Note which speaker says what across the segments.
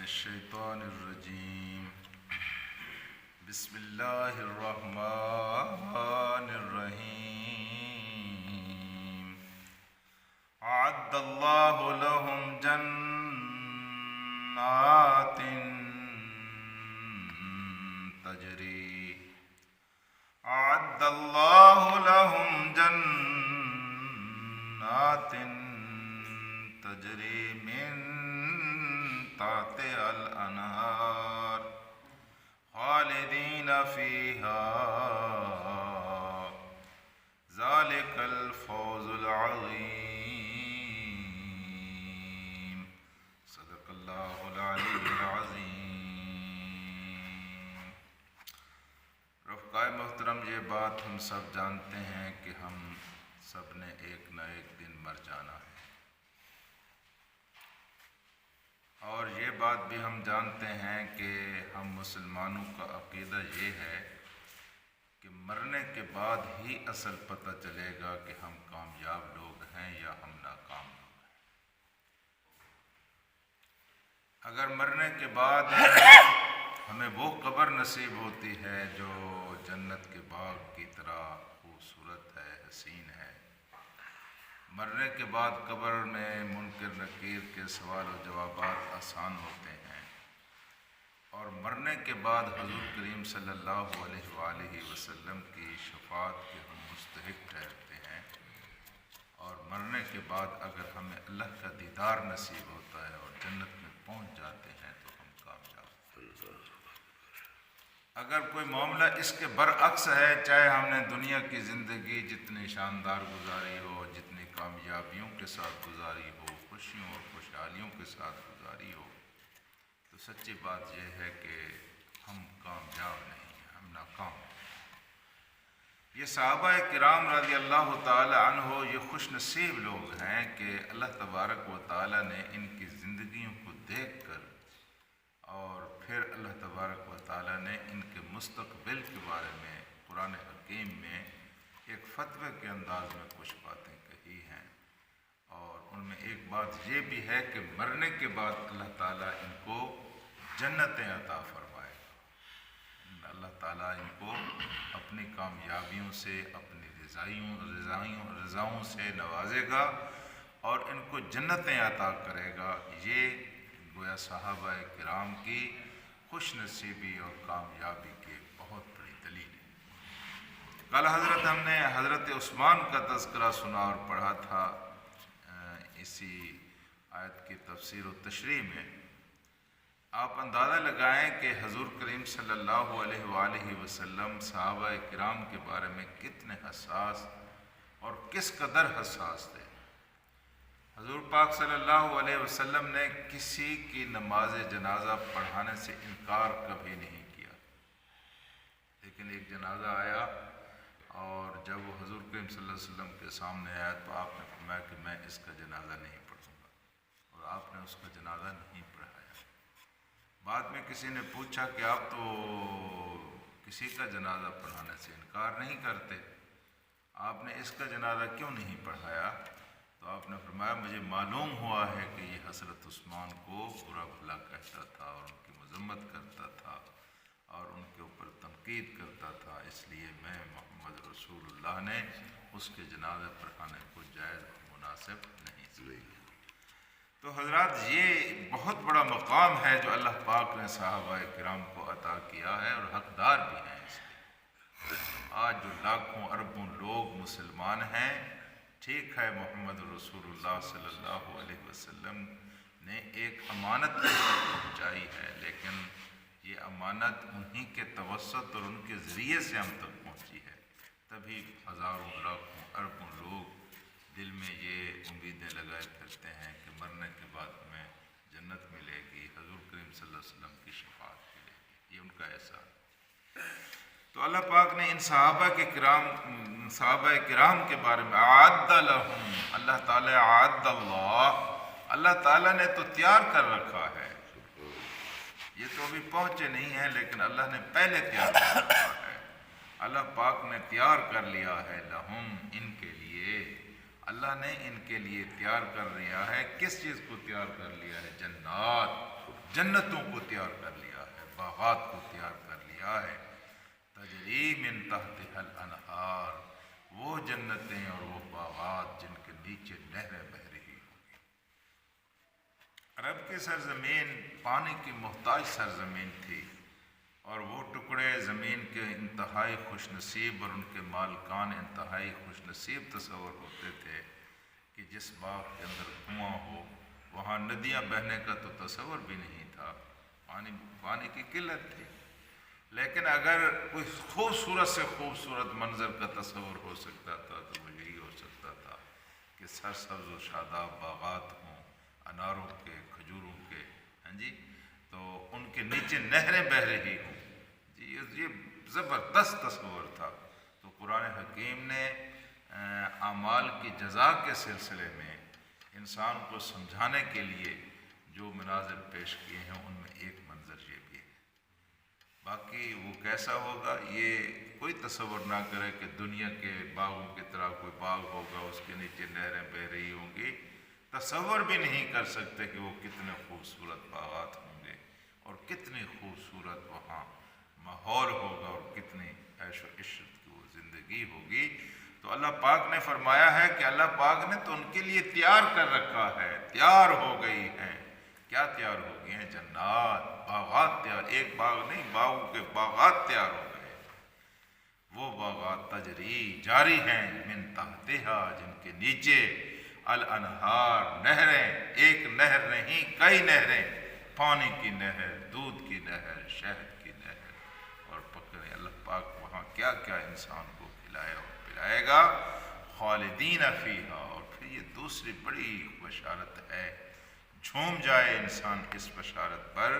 Speaker 1: الشیطان الرجیم بسم اللہ الرحمن الرحیم اعد اللہ لهم جنات تجری اعد اللہ لهم جنات تجری من تحتها الانہار خالدین فیہا ذالک الفوز العظیم صدق اللہ العلی العظیم۔ رفقائے محترم، یہ بات ہم سب جانتے ہیں کہ ہم سب نے ایک نہ ایک دن مر جانا ہے، اور یہ بات بھی ہم جانتے ہیں کہ ہم مسلمانوں کا عقیدہ یہ ہے کہ مرنے کے بعد ہی اصل پتہ چلے گا کہ ہم کامیاب لوگ ہیں یا ہم ناکام لوگ ہیں۔ اگر مرنے کے بعد ہمیں وہ قبر نصیب ہوتی ہے جو جنت کے باغ کی طرح خوبصورت ہے، حسین ہے، مرنے کے بعد قبر میں منکر نکیر کے سوال و جوابات آسان ہوتے ہیں، اور مرنے کے بعد حضور کریم صلی اللہ علیہ وآلہ وسلم کی شفاعت کے ہم مستحق ٹھہرتے ہیں، اور مرنے کے بعد اگر ہمیں اللہ کا دیدار نصیب ہوتا ہے اور جنت میں پہنچ جاتے ہیں تو ہم کامیاب ہیں۔ اگر کوئی معاملہ اس کے برعکس ہے، چاہے ہم نے دنیا کی زندگی جتنی شاندار گزاری ہو، جتنی کامیابیوں کے ساتھ گزاری ہو، خوشیوں اور خوشحالیوں کے ساتھ گزاری ہو، تو سچی بات یہ ہے کہ ہم کامیاب نہیں ہیں، ہم ناکام ہیں۔ یہ صحابہ کرام رضی اللہ تعالی عنہ یہ خوش نصیب لوگ ہیں کہ اللہ تبارک و تعالی نے ان کی زندگیوں کو دیکھ کر اور پھر اللہ تبارک و تعالی نے ان کے مستقبل کے بارے میں قرآن حکیم میں ایک فتوے کے انداز میں کچھ باتیں کہی ہیں، اور ان میں ایک بات یہ بھی ہے کہ مرنے کے بعد اللہ تعالیٰ ان کو جنتیں عطا فرمائے گا، اللہ تعالیٰ ان کو اپنی کامیابیوں سے، اپنی رضاؤں سے نوازے گا اور ان کو جنتیں عطا کرے گا۔ یہ گویا صحابہ کرام کی خوش نصیبی اور کامیابی کی ایک بہت بڑی دلیل ہے۔ کل ہم نے حضرت عثمان کا تذکرہ سنا اور پڑھا تھا اسی آیت کی تفسیر و تشریح میں۔ آپ اندازہ لگائیں کہ حضور کریم صلی اللہ علیہ وآلہ وسلم صحابہ کرام کے بارے میں کتنے حساس اور کس قدر حساس تھے۔ حضور پاک صلی اللہ علیہ وسلم نے کسی کی نماز جنازہ پڑھانے سے انکار کبھی نہیں کیا، لیکن ایک جنازہ آیا اور جب وہ حضور کریم صلی اللہ علیہ وسلم کے سامنے آیا تو آپ نے فرمایا کہ میں اس کا جنازہ نہیں پڑھوں گا، اور آپ نے اس کا جنازہ نہیں پڑھایا۔ بعد میں کسی نے پوچھا کہ آپ تو کسی کا جنازہ پڑھانے سے انکار نہیں کرتے، آپ نے اس کا جنازہ کیوں نہیں پڑھایا؟ تو آپ نے فرمایا مجھے معلوم ہوا ہے کہ یہ حضرت عثمان کو برا بھلا کہتا تھا اور ان کی مذمت کرتا تھا اور ان کے اوپر تنقید کرتا تھا، اس لیے میں محمد رسول اللہ نے اس کے جنازہ پڑھانے کو جائز اور مناسب نہیں سمجھا۔ تو حضرات، یہ بہت بڑا مقام ہے جو اللہ پاک نے صحابہ کرام کو عطا کیا ہے، اور حقدار بھی ہیں اس کے۔ آج جو لاکھوں اربوں لوگ مسلمان ہیں، ٹھیک ہے محمد رسول اللہ صلی اللہ علیہ وسلم نے ایک امانت پہنچائی ہے، لیکن یہ امانت انہی کے توسط اور ان کے ذریعے سے ہم تک پہنچی ہے، تبھی ہزاروں لاکھوں اربوں لوگ دل میں یہ امیدیں لگائے پھرتے ہیں کہ مرنے کے بعد ہمیں جنت ملے گی، حضور کریم صلی اللہ علیہ وسلم کی شفاعت ملے گی، یہ ان کا احسان۔ تو اللہ پاک نے ان صحابہ کرام کے بارے میں اعد لہم، اللہ تعالیٰ اعد اللہ تعالیٰ نے تو تیار کر رکھا ہے، یہ تو ابھی پہنچے نہیں ہیں لیکن اللہ نے پہلے تیار کر رکھا ہے، اللہ پاک نے تیار کر لیا ہے لہم، ان کے لیے، اللہ نے ان کے لیے تیار کر لیا ہے. کس چیز کو تیار کر لیا ہے؟ جنات، جنتوں کو تیار کر لیا ہے، باغات کو تیار کر لیا ہے. تجری من تحتها الانہار، وہ جنتیں اور وہ باغات جن کے نیچے نہریں بہ رہی ہوں. عرب کی سرزمین پانی کی محتاج سرزمین تھی، اور وہ ٹکڑے زمین کے انتہائی خوش نصیب اور ان کے مالکان انتہائی خوش نصیب تصور ہوتے تھے کہ جس باغ کے اندر کنواں ہو وہاں ندیاں بہنے کا تو تصور بھی نہیں تھا، پانی کی قلت تھی. لیکن اگر کوئی خوبصورت سے خوبصورت منظر کا تصور ہو سکتا تھا تو وہ یہی ہو سکتا تھا کہ سرسبز و شاداب باغات ہوں، اناروں کے، کھجوروں کے، ہاں جی، تو ان کے نیچے نہریں بہہ رہی ہوں. جی یہ زبردست تصور تھا. تو قرآن حکیم نے اعمال کی جزا کے سلسلے میں انسان کو سمجھانے کے لیے جو مناظر پیش کیے ہیں ان میں ایک منظر یہ بھی ہے. باقی وہ کیسا ہوگا یہ کوئی تصور نہ کرے کہ دنیا کے باغوں کی طرح کوئی باغ ہوگا اس کے نیچے نہریں بہہ رہی ہوں گی. تصور بھی نہیں کر سکتے کہ وہ کتنے خوبصورت باغات ہوں گے اور کتنی خوبصورت وہاں ماحول ہوگا اور کتنی عیش و عشرت کی وہ زندگی ہوگی. تو اللہ پاک نے فرمایا ہے کہ اللہ پاک نے تو ان کے لیے تیار کر رکھا ہے، تیار ہو گئی ہیں. کیا تیار ہو گئی ہیں؟ جنات، باغات تیار. ایک باغ نہیں، باغوں کے باغات تیار ہو گئے. وہ باغات تجری جاری ہیں من تحتہا، جن کے نیچے الانہار نہریں. ایک نہر نہیں، کئی نہریں. پانی کی نہر، دودھ کی نہر، شہد کی نہر. اور پکڑے اللہ پاک وہاں کیا کیا انسان کو کھلائے اور پلائے گا. خالدین فیہا. اور پھر یہ دوسری بڑی بشارت ہے، جھوم جائے انسان اس بشارت پر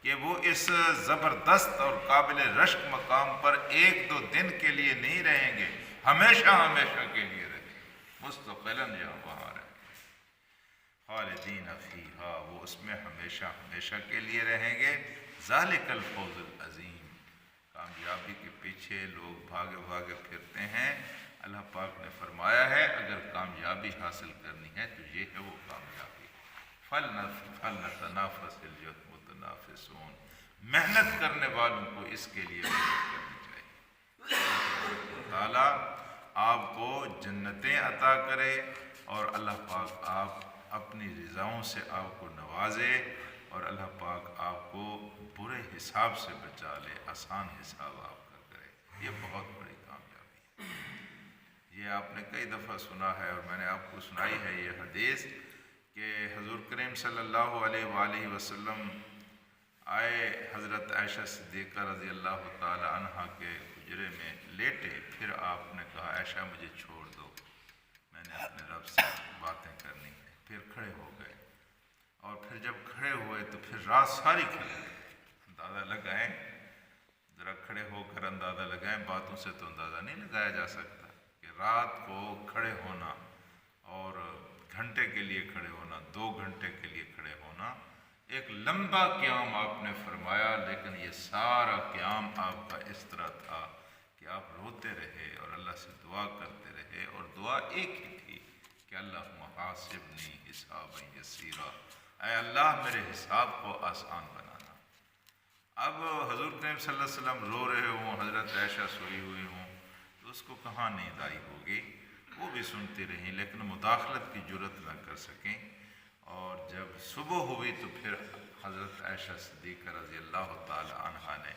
Speaker 1: کہ وہ اس زبردست اور قابل رشک مقام پر ایک دو دن کے لیے نہیں رہیں گے، ہمیشہ ہمیشہ کے لیے رہیں گے، مستقلاً یہاں وہاں رہیں گے. خالدین فیہا، وہ اس میں ہمیشہ ہمیشہ کے لیے رہیں گے. ذالک الفوز العظیم. کامیابی کے پیچھے لوگ بھاگے بھاگے پھرتے ہیں. اللہ پاک نے فرمایا ہے اگر کامیابی حاصل کرنی ہے تو یہ ہے وہ کامیابی. فَلْنَتَنَافَسِ الْمُتَنَافِسُونَ. محنت کرنے والوں کو اس کے لیے محنت کرنی چاہیے. اللہ تعالیٰ آپ کو جنتیں عطا کرے اور اللہ پاک آپ اپنی رضاؤں سے آپ کو نوازے اور اللہ پاک آپ کو برے حساب سے بچا لے، آسان حساب آپ کا کرے. یہ بہت بڑی کامیابی ہے. یہ آپ نے کئی دفعہ سنا ہے اور میں نے آپ کو سنائی ہے یہ حدیث کہ حضور کریم صلی اللہ علیہ وآلہ وسلم آئے حضرت عائشہ صدیقہ رضی اللہ تعالی عنہ کے حجرے میں لیٹے. پھر آپ نے کہا عائشہ مجھے چھوڑ دو، میں نے اپنے رب سے باتیں کرنی ہیں. پھر کھڑے ہو گئے اور پھر جب کھڑے ہوئے تو پھر رات ساری کھڑے. اندازہ لگائیں، ذرا کھڑے ہو کر اندازہ لگائیں. باتوں سے تو اندازہ نہیں لگایا جا سکتا کہ رات کو کھڑے ہونا اور گھنٹے کے لیے کھڑے ہونا، 2 گھنٹے کے لیے کھڑے ہونا. ایک لمبا قیام آپ نے فرمایا، لیکن یہ سارا قیام آپ کا اس طرح تھا کہ آپ روتے رہے اور اللہ سے دعا کرتے رہے. اور دعا ایک ہی تھی کہ اللہ محاسبنی حسابا یسیرا، اے اللہ میرے حساب کو آسان بنانا. اب حضور کریم صلی اللہ علیہ وسلم رو رہے ہوں، حضرت عائشہ سوئی ہوئی ہوں، تو اس کو کہاں نیند آئی ہوگی. وہ بھی سنتی رہیں لیکن مداخلت کی جرت نہ کر سکیں. اور جب صبح ہوئی تو پھر حضرت عائشہ صدیقہ رضی اللہ تعالی عنہا نے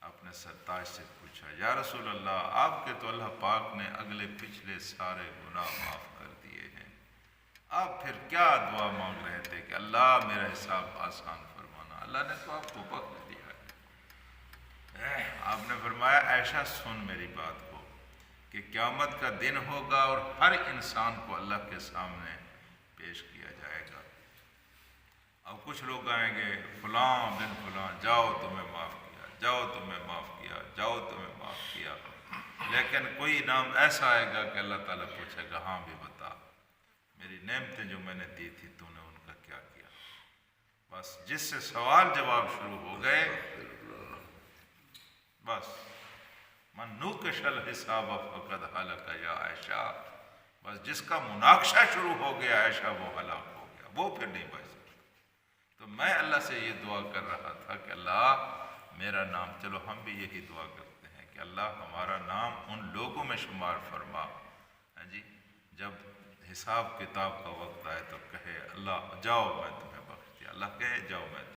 Speaker 1: اپنے سرتاج سے پوچھا یا رسول اللہ، آپ کے تو اللہ پاک نے اگلے پچھلے سارے گناہ معاف کر دیے ہیں، آپ پھر کیا دعا مانگ رہے تھے کہ اللہ میرا حساب آسان فرمانا؟ اللہ نے تو آپ کو بخش دیا ہے. آپ نے فرمایا عائشہ سن میری بات کو کہ قیامت کا دن ہوگا اور ہر انسان کو اللہ کے سامنے پیش کیا جائے گا. اب کچھ لوگ آئیں گے فلاں بن فلاں، جاؤ تمہیں معاف کیا، جاؤ تمہیں معاف کیا، جاؤ تمہیں معاف کیا. لیکن کوئی نام ایسا آئے گا کہ اللہ تعالیٰ پوچھے گا ہاں بھی بتا میری نعمتیں جو میں نے دی تھی تو نے ان کا کیا کیا. بس جس سے سوال جواب شروع ہو گئے، بس من نوکش الحساب فقد ہلک یا عائشہ، بس جس کا مناقشہ شروع ہو گیا ایشا وہ ہلاک ہو گیا، وہ پھر نہیں بچ سکتا۔ تو میں اللہ سے یہ دعا کر رہا تھا کہ اللہ میرا نام، چلو ہم بھی یہی دعا کرتے ہیں کہ اللہ ہمارا نام ان لوگوں میں شمار فرما، ہاں جی، جب حساب کتاب کا وقت آئے تو کہے اللہ جاؤ میں تمہیں بخش دیا، اللہ کہے جاؤ میں